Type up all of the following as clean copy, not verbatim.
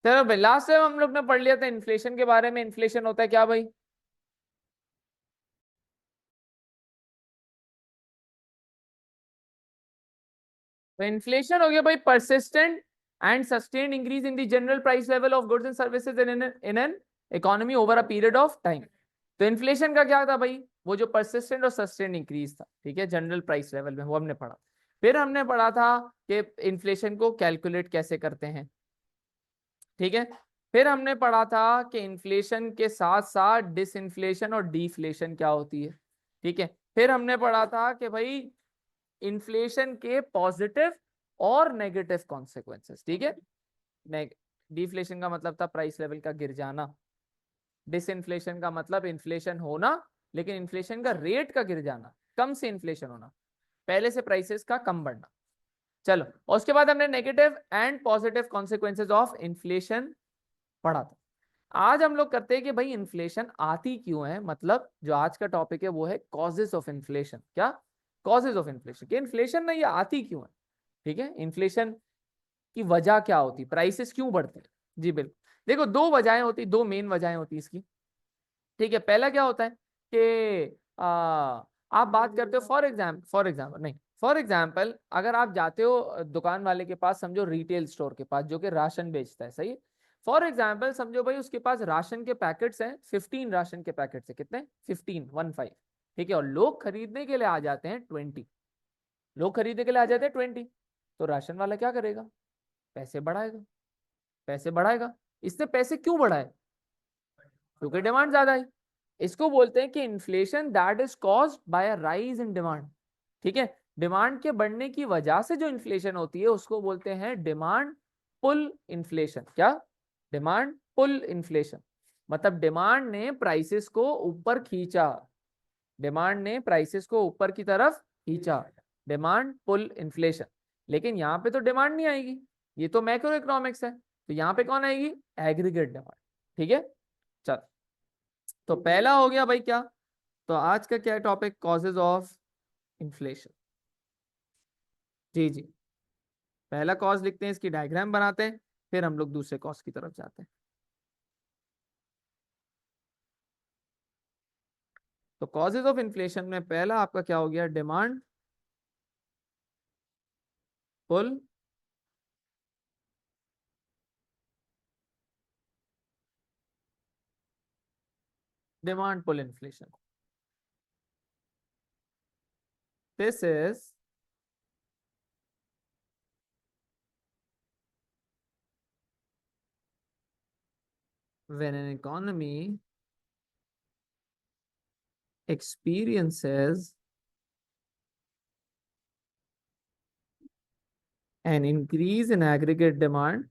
चलो भाई, last time हम लोग ने पढ़ लिया था इन्फ्लेशन के बारे में। इन्फ्लेशन होता है क्या भाई? तो इन्फ्लेशन हो गया भाई persistent and sustained increase in the general price level of goods and services in an economy over a period of time. तो इन्फ्लेशन का क्या था भाई? वो जो परसिस्टेंट और सस्टेन्ड इंक्रीज था, ठीक है, जनरल प्राइस लेवल में, वो हमने पढ़ा। फिर हमने पढ़ा था कि इन्फ्लेशन को कैलकुलेट कैसे करते हैं, ठीक है। फिर हमने पढ़ा था कि इन्फ्लेशन के साथ साथ डिसइंफ्लेशन और डीफ्लेशन क्या होती है, ठीक है। फिर हमने पढ़ा था कि भाई इन्फ्लेशन के पॉजिटिव और नेगेटिव कॉन्सिक्वेंसेस, ठीक है। डिफ्लेशन का मतलब था प्राइस लेवल का गिर जाना, डिसइंफ्लेशन का मतलब इन्फ्लेशन होना लेकिन इन्फ्लेशन का रेट का गिर जाना, कम से इन्फ्लेशन होना, पहले से प्राइसेस का कम बढ़ना। चलो, और उसके बाद हमने negative and positive consequences of inflation पढ़ा था। आज हम लोग करते हैं कि भाई इन्फ्लेशन आती क्यों है, मतलब जो आज का टॉपिक है वो है कॉजेस ऑफ इन्फ्लेशन। क्या कॉजेस ऑफ इन्फ्लेशन? कि इन्फ्लेशन में ये आती क्यों है, ठीक है, इन्फ्लेशन की वजह क्या होती, प्राइसेस क्यों बढ़ते हैं। जी बिल्कुल। देखो, दो वजहें होती, दो मेन वजहें होती इसकी, ठीक है। पहला क्या होता है कि आप बात करते हो फॉर एग्जाम्पल नहीं, फॉर एग्जाम्पल अगर आप जाते हो दुकान वाले के पास, समझो रिटेल स्टोर के पास जो कि राशन बेचता है, सही है। फॉर एग्जाम्पल समझो भाई उसके पास राशन के पैकेट्स हैं, 15 राशन के पैकेट्स हैं, कितने? 15, ठीक है। और लोग खरीदने के लिए आ जाते हैं 20, लोग खरीदने के लिए आ जाते हैं 20। तो राशन वाला क्या करेगा? पैसे बढ़ाएगा, पैसे बढ़ाएगा। इसने पैसे क्यों बढ़ाए? क्योंकि डिमांड ज्यादा है। इसको बोलते हैं कि inflation that is caused by a rise in demand, ठीक है। डिमांड के बढ़ने की वजह से जो इन्फ्लेशन होती है उसको बोलते हैं डिमांड पुल इन्फ्लेशन। क्या? Demand pull inflation. मतलब डिमांड ने प्राइसेस को ऊपर खींचा, डिमांड ने प्राइसेस को ऊपर की तरफ खींचा, डिमांड पुल इन्फ्लेशन। लेकिन यहाँ पे तो डिमांड नहीं आएगी, ये तो मैक्रो इकोनॉमिक्स है, तो यहाँ पे कौन आएगी? एग्रीगेट डिमांड, ठीक है। चल, तो पहला हो गया भाई क्या, तो आज का क्या टॉपिक? Causes of inflation. जी जी, पहला कॉज लिखते हैं, इसकी डायग्राम बनाते हैं, फिर हम लोग दूसरे कॉज की तरफ जाते हैं। तो कॉजेज ऑफ इन्फ्लेशन में पहला आपका क्या हो गया? Demand pull demand pull inflation. This is when an economy experiences an increase in aggregate demand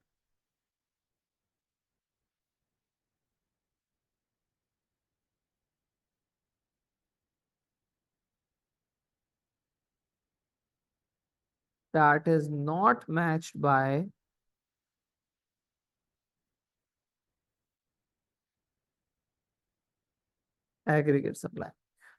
that is not matched by aggregate supply.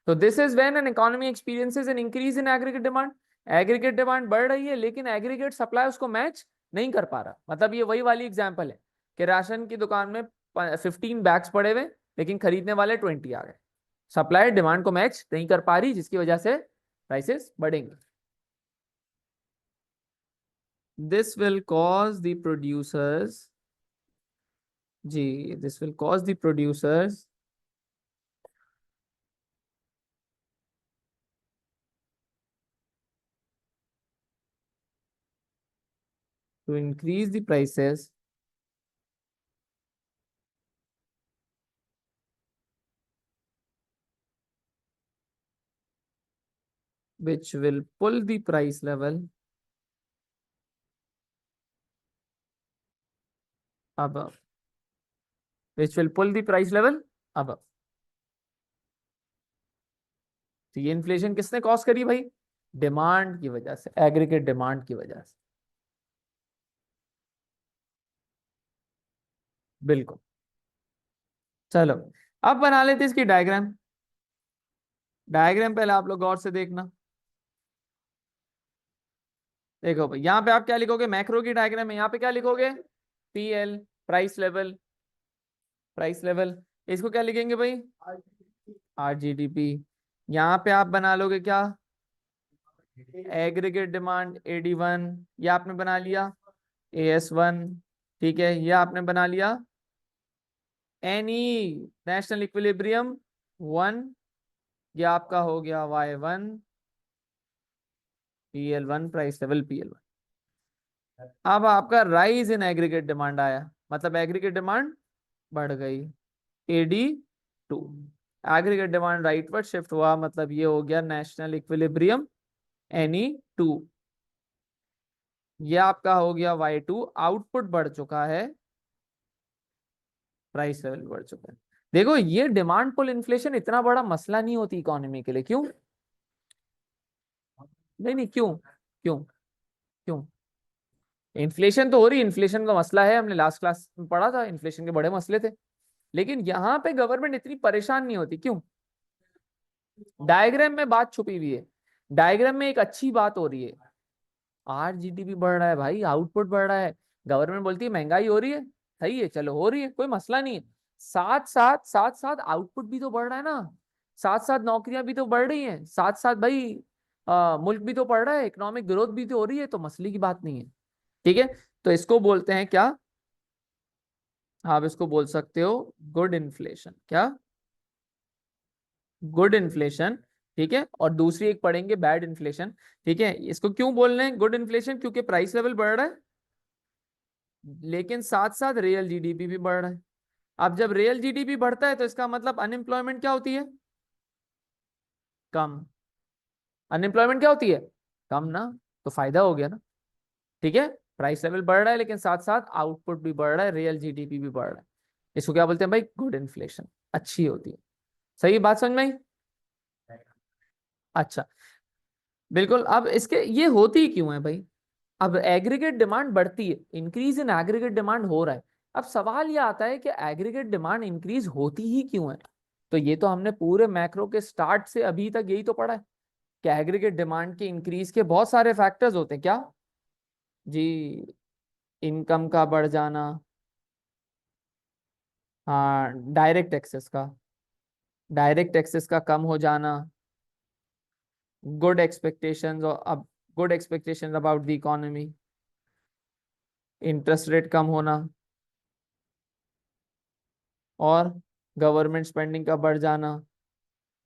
So this is when an economy experiences an increase in aggregate demand. Aggregate demand बढ़ रही है लेकिन aggregate supply उसको match नहीं कर पा रहा। मतलब ये वही वाली एग्जांपल है कि राशन की दुकान में 15 बैग्स पड़े हुए लेकिन खरीदने वाले 20 आ गए, सप्लाई डिमांड को मैच नहीं कर पा रही, जिसकी वजह से प्राइसेस बढ़ेंगे। This will cause the producers, जी, this will cause the producers to increase the prices which will pull the price level above, which will pull the price level above। तो ये इन्फ्लेशन किसने कॉज करी भाई? Demand की वजह से, aggregate demand की वजह से। बिल्कुल। चलो, अब बना लेते इसकी डायग्राम। डायग्राम पहले आप लोग गौर से देखना। देखो भाई, यहाँ पे आप क्या लिखोगे? मैक्रो की डायग्राम है, यहाँ पे क्या लिखोगे? PL, price level, price level, इसको क्या लिखेंगे भाई, आरजीडीपी। यहाँ पे आप बना लोगे क्या, एग्रीगेट डिमांड AD1, ये आपने बना लिया AS1, ठीक है, ये आपने बना लिया एनी नेशनल इक्विलिब्रियम 1, ये आपका हो गया Y1, PL1 price level PL1। अब आपका राइज इन एग्रीगेट डिमांड आया, मतलब एग्रीगेट डिमांड बढ़ गई AD2, aggregate demand rightward shift हुआ, मतलब ये हो गया नेशनल इक्विलिब्रियम NE2, ये आपका हो गया Y2, आउटपुट बढ़ चुका है, प्राइस लेवल बढ़ चुका है। देखो ये डिमांड पुल इन्फ्लेशन इतना बड़ा मसला नहीं होती इकोनॉमी के लिए, क्यों, नहीं नहीं क्यों, क्यों, क्यों, इन्फ्लेशन तो हो रही, इन्फ्लेशन का मसला है, हमने लास्ट क्लास में पढ़ा था, इन्फ्लेशन के बड़े मसले थे, लेकिन यहाँ पे गवर्नमेंट इतनी परेशान नहीं होती, क्यों, डायग्राम में बात छुपी हुई है, डायग्राम में एक अच्छी बात हो रही है, आरजीडीपी बढ़ रहा है भाई, आउटपुट बढ़ रहा है, गवर्नमेंट बोलती है महंगाई हो रही है, सही है, चलो हो रही है, कोई मसला नहीं है, साथ साथ आउटपुट भी तो बढ़ रहा है ना, साथ साथ नौकरियां भी तो बढ़ रही हैं, साथ साथ भाई मुल्क भी तो बढ़ रहा है, इकोनॉमिक ग्रोथ भी तो हो रही है, तो मसले की बात नहीं है, ठीक है। तो इसको बोलते हैं क्या, आप इसको बोल सकते हो गुड इन्फ्लेशन, क्या, गुड इन्फ्लेशन, ठीक है, और दूसरी एक पढ़ेंगे बैड इन्फ्लेशन, ठीक है। इसको क्यों बोल रहे हैं गुड इन्फ्लेशन, क्योंकि प्राइस लेवल बढ़ रहा है, लेकिन साथ साथ रियल जीडीपी भी बढ़ रहा है। अब जब रियल जीडीपी बढ़ता है तो इसका मतलब अनएम्प्लॉयमेंट क्या होती है, कम, अनएम्प्लॉयमेंट क्या होती है, कम ना, तो फायदा हो गया ना, ठीक है, प्राइस लेवल बढ़ रहा है लेकिन साथ साथ आउटपुट भी बढ़ रहा है, रियल जीडीपी भी बढ़ रहा है, इसको क्या बोलते हैं भाई, गुड इन्फ्लेशन, अच्छी होती है, सही बात समझ में आई, अच्छा, बिल्कुल। अब इसके ये होती क्यों है भाई, अब एग्रीगेट डिमांड बढ़ती है, इंक्रीज इन एग्रीगेट डिमांड हो रहा है, अब सवाल ये आता है कि एग्रीगेट डिमांड इंक्रीज होती ही क्यों है, तो ये तो हमने पूरे मैक्रो के स्टार्ट से अभी तक यही तो पढ़ा है कि एग्रीगेट डिमांड के इंक्रीज के बहुत सारे फैक्टर्स होते हैं, क्या जी, इनकम का बढ़ जाना, हाँ डायरेक्ट एक्सेस का कम हो जाना, गुड एक्सपेक्टेशंस, और अब good expectations about the economy, interest rate कम होना, और गवर्नमेंट स्पेंडिंग का बढ़ जाना,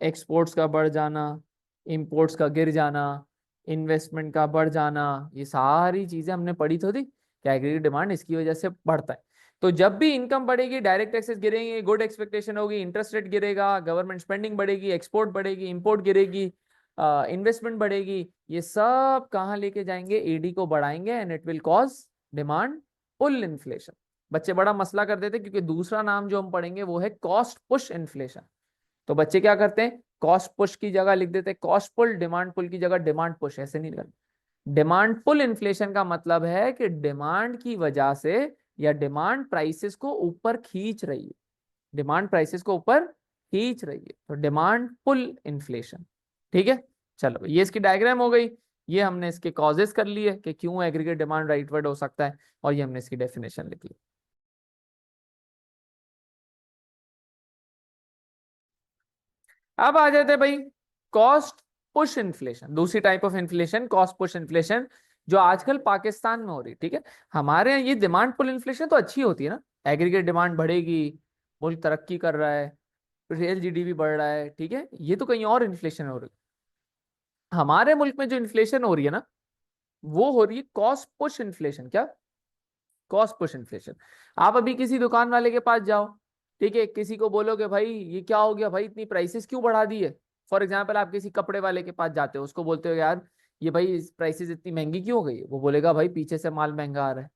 एक्सपोर्ट्स का बढ़ जाना, इंपोर्ट्स का गिर जाना, इन्वेस्टमेंट का बढ़ जाना, ये सारी चीजें हमने पढ़ी तो थी कि एग्रीगेट डिमांड इसकी वजह से बढ़ता है। तो जब भी इनकम बढ़ेगी, डायरेक्ट टैक्सेस गिरेंगे, गुड एक्सपेक्टेशन होगी, इंटरेस्ट रेट गिरेगा, गवर्नमेंट स्पेंडिंग बढ़ेगी, एक्सपोर्ट बढ़ेगी, इंपोर्ट गिरेगी, इन्वेस्टमेंट बढ़ेगी, ये सब कहाँ लेके जाएंगे, एडी को बढ़ाएंगे, and it will cause demand pull inflation. बच्चे बड़ा मसला करते थे क्योंकि दूसरा नाम जो हम पढ़ेंगे वो है कॉस्ट पुश इन्फ्लेशन, तो बच्चे क्या करते हैं, कॉस्ट पुश की जगह लिख देते हैं कॉस्ट पुल, डिमांड पुल की जगह डिमांड पुश, ऐसे नहीं करते। डिमांड पुल इन्फ्लेशन का मतलब है कि डिमांड की वजह से या डिमांड प्राइसेस को ऊपर खींच रही है, डिमांड प्राइसेस को ऊपर खींच रही है, तो डिमांड पुल इन्फ्लेशन, ठीक है। चलो ये इसकी डायग्राम हो गई, ये हमने इसके कॉजेस कर लिए कि क्यों एग्रीगेट डिमांड राइटवर्ड हो सकता है, और ये हमने इसकी डेफिनेशन लिख ली। अब आ जाते हैं भाई कॉस्ट पुश इन्फ्लेशन, दूसरी type of inflation, cost push inflation, जो आजकल पाकिस्तान में हो रही, ठीक है। हमारे यहाँ ये डिमांड पुल इन्फ्लेशन तो अच्छी होती है ना, एग्रीगेट डिमांड बढ़ेगी, मुल्क तरक्की कर रहा है, रियल जीडीपी बढ़ रहा है, ठीक है, ये तो कहीं और इन्फ्लेशन हो रही है। हमारे मुल्क में जो इन्फ्लेशन हो रही है ना, वो हो रही है कॉस्ट पुश इन्फ्लेशन, क्या, कॉस्ट पुश इन्फ्लेशन। आप अभी किसी दुकान वाले के पास जाओ, ठीक है, किसी को बोलोगे भाई ये क्या हो गया भाई, इतनी प्राइसेस क्यों बढ़ा दी है, फॉर एग्जाम्पल आप किसी कपड़े वाले के पास जाते हो, उसको बोलते हो यार ये भाई प्राइसेस इतनी महंगी क्यों हो गई है, वो बोलेगा भाई पीछे से माल महंगा आ रहा है,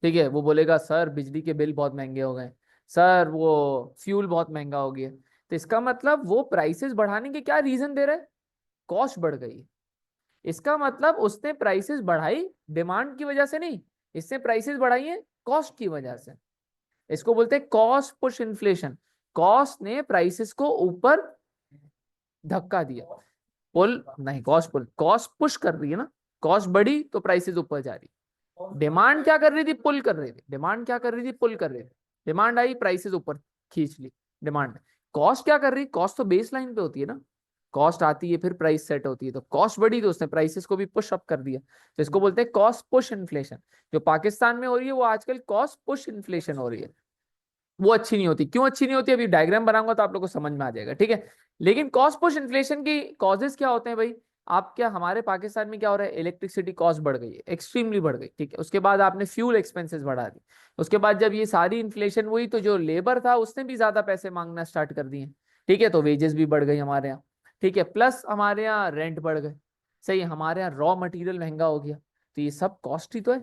ठीक है, वो बोलेगा सर बिजली के बिल बहुत महंगे हो गए, सर वो फ्यूल बहुत महंगा हो गया, तो इसका मतलब वो प्राइसेस बढ़ाने के क्या रीजन दे रहा है, कॉस्ट बढ़ गई, इसका मतलब उसने प्राइसेस बढ़ाई डिमांड की वजह से नहीं, इसने प्राइसेस बढ़ाई है कॉस्ट की वजह से, इसको बोलते हैं कॉस्ट पुश इन्फ्लेशन, कॉस्ट ने प्राइसेस को ऊपर धक्का दिया, पुल नहीं, कॉस्ट पुल, कॉस्ट पुश कर रही है ना, कॉस्ट बढ़ी तो प्राइसेस ऊपर जा रही, डिमांड क्या कर रही थी, पुल कर रही थी, डिमांड क्या कर रही थी, पुल कर रही थी। डिमांड आई, प्राइसेस ऊपर खींच ली डिमांड। कॉस्ट क्या कर रही, कॉस्ट तो बेस लाइन पे होती है ना, कॉस्ट आती है फिर प्राइस सेट होती है, तो कॉस्ट बढ़ी तो उसने प्राइसेस को भी पुश अप कर दिया, तो इसको बोलते हैं कॉस्ट पुश इन्फ्लेशन। जो पाकिस्तान में हो रही है वो आजकल कॉस्ट पुश इन्फ्लेशन हो रही है, वो अच्छी नहीं होती। क्यों अच्छी नहीं होती, अभी डायग्राम बनाऊंगा तो आप लोग को समझ में आ जाएगा, ठीक है। लेकिन कॉस्ट पुश इन्फ्लेशन की कॉजेस क्या होते हैं भाई, आप क्या, हमारे पाकिस्तान में क्या हो रहा है, इलेक्ट्रिसिटी कॉस्ट बढ़ गई है, एक्सट्रीमली बढ़ गई, ठीक है। उसके बाद आपने फ्यूल एक्सपेंसेस बढ़ा दी, उसके बाद जब ये सारी इन्फ्लेशन हुई तो जो लेबर था उसने भी ज्यादा पैसे मांगना स्टार्ट कर दिए, ठीक है, तो वेजेस भी बढ़ गई हमारे यहाँ, ठीक है, प्लस हमारे यहाँ रेंट बढ़ गए, सही है, हमारे यहाँ रॉ मटेरियल महंगा हो गया, तो ये सब कॉस्ट ही तो है,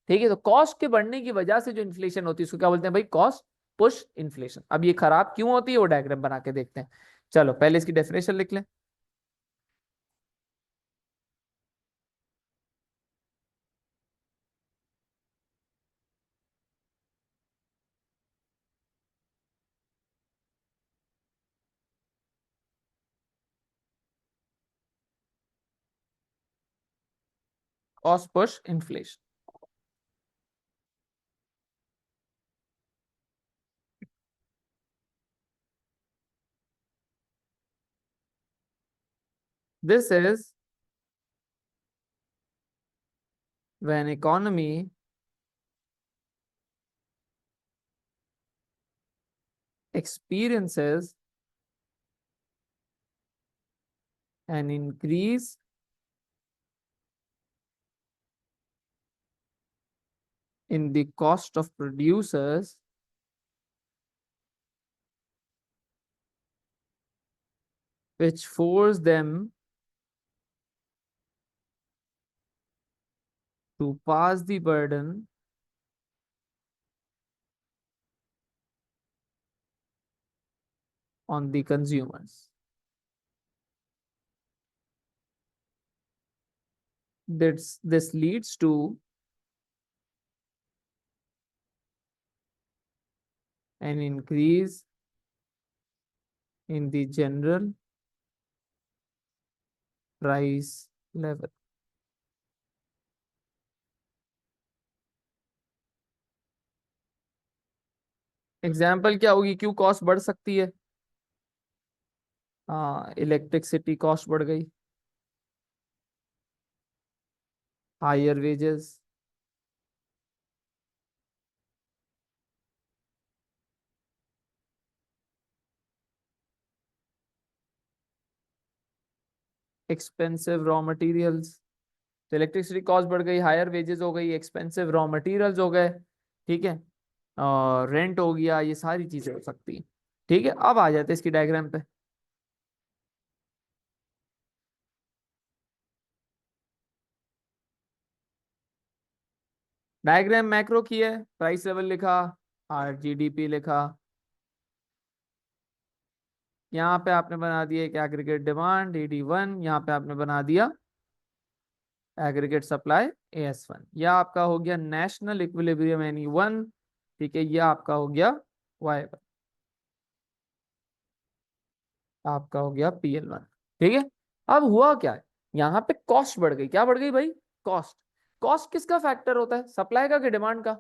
ठीक है। तो कॉस्ट के बढ़ने की वजह से जो इन्फ्लेशन होती है उसको क्या बोलते हैं भाई, कॉस्ट पुश इन्फ्लेशन। अब ये खराब क्यों होती है वो डायग्राम बना के देखते हैं। चलो पहले इसकी डेफिनेशन लिख लें। Cost push inflation, this is when economy experiences an increase in the cost of producers which force them to pass the burden on the consumers. This leads to an increase in the general price level. Example क्या होगी, क्यों cost बढ़ सकती है, हाँ, electricity cost बढ़ गई, higher wages, expensive raw materials. तो इलेक्ट्रिसिटी कॉस्ट बढ़ गई, हायर वेजेस हो गई, एक्सपेंसिव रॉ मटेरियल्स हो गए, ठीक है, और रेंट हो गया, ये सारी चीजें हो सकती है, ठीक है। अब आ जाते हैं इसकी डायग्राम पे। डायग्राम मैक्रो की है, प्राइस लेवल लिखा और जीडीपी लिखा, यहाँ पे आपने बना दिया एक एग्रीगेट डिमांड AD1, यहाँ पे आपने बना दिया एग्रीगेट सप्लाई AS1, यह आपका हो गया नेशनल इक्विलिब्रियम NE1, ठीक है, यह आपका हो गया Y1, आपका हो गया PL1, ठीक है। अब हुआ क्या है, यहाँ पे कॉस्ट बढ़ गई, क्या बढ़ गई भाई, कॉस्ट। कॉस्ट किसका फैक्टर होता है, सप्लाई का कि डिमांड का,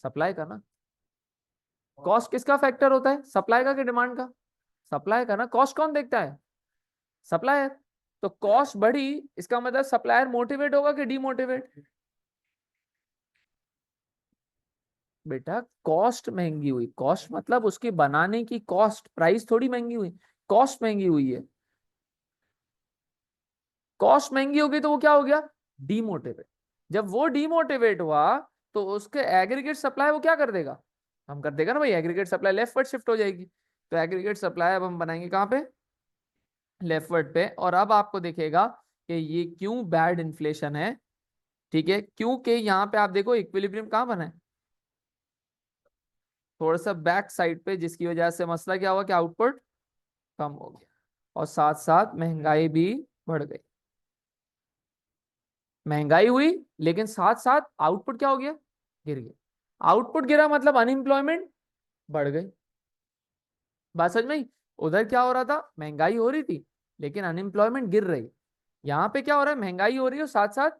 सप्लाई का ना। कॉस्ट किसका फैक्टर होता है, सप्लाई का कि डिमांड का, सप्लाई का ना। कॉस्ट कौन देखता है, सप्लायर। तो कॉस्ट बढ़ी, इसका मतलब सप्लायर मोटिवेट होगा कि डीमोटिवेट, बेटा कॉस्ट महंगी हुई, कॉस्ट मतलब उसके बनाने की कॉस्ट, प्राइस थोड़ी महंगी हुई, कॉस्ट महंगी हुई है। कॉस्ट महंगी हो गई तो वो क्या हो गया, डीमोटिवेट। जब वो डीमोटिवेट हुआ तो उसके एग्रीगेट सप्लाई वो क्या कर देगा, हम कर देगा ना भाई, aggregate supply left word shift हो जाएगी। तो एग्रीगेट सप्लाई अब हम बनाएंगे कहाँ पे, लेफ्ट वर्ड पे। और अब आपको दिखेगा कि ये क्यों बैड इन्फ्लेशन है, ठीक है, क्योंकि यहाँ पे आप देखो इक्विलिब्रियम कहाँ बना है, थोड़ा सा बैक साइड पे, जिसकी वजह से मसला क्या हुआ कि आउटपुट कम हो गया और साथ साथ महंगाई भी बढ़ गई। महंगाई हुई लेकिन साथ साथ आउटपुट क्या हो गया, गिर गया। आउटपुट गिरा मतलब अनएम्प्लॉयमेंट बढ़ गई, बात समझ में आई? उधर क्या हो रहा था, महंगाई हो रही थी लेकिन अनएम्प्लॉयमेंट गिर रही, यहाँ पे क्या हो रहा है, महंगाई हो रही है और साथ साथ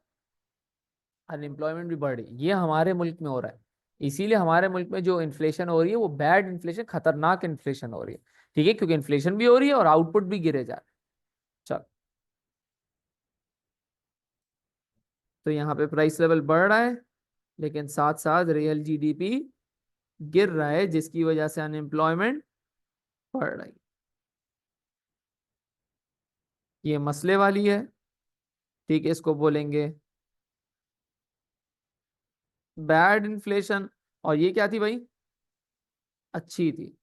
अनएम्प्लॉयमेंट भी बढ़ रही है, ये हमारे मुल्क में हो रहा है। इसीलिए हमारे मुल्क में जो इन्फ्लेशन हो रही है वो बैड इन्फ्लेशन, खतरनाक इन्फ्लेशन हो रही है। ठीक है, क्योंकि इन्फ्लेशन भी हो रही है और आउटपुट भी गिरे जा रहे हैं। चल, तो यहाँ पे प्राइस लेवल बढ़ रहा है, लेकिन साथ साथ रियल जीडीपी गिर रहा है, जिसकी वजह से अनएम्प्लॉयमेंट बढ़ रही है। ये मसले वाली है। ठीक है, इसको बोलेंगे बैड इन्फ्लेशन। और ये क्या थी भाई? अच्छी थी।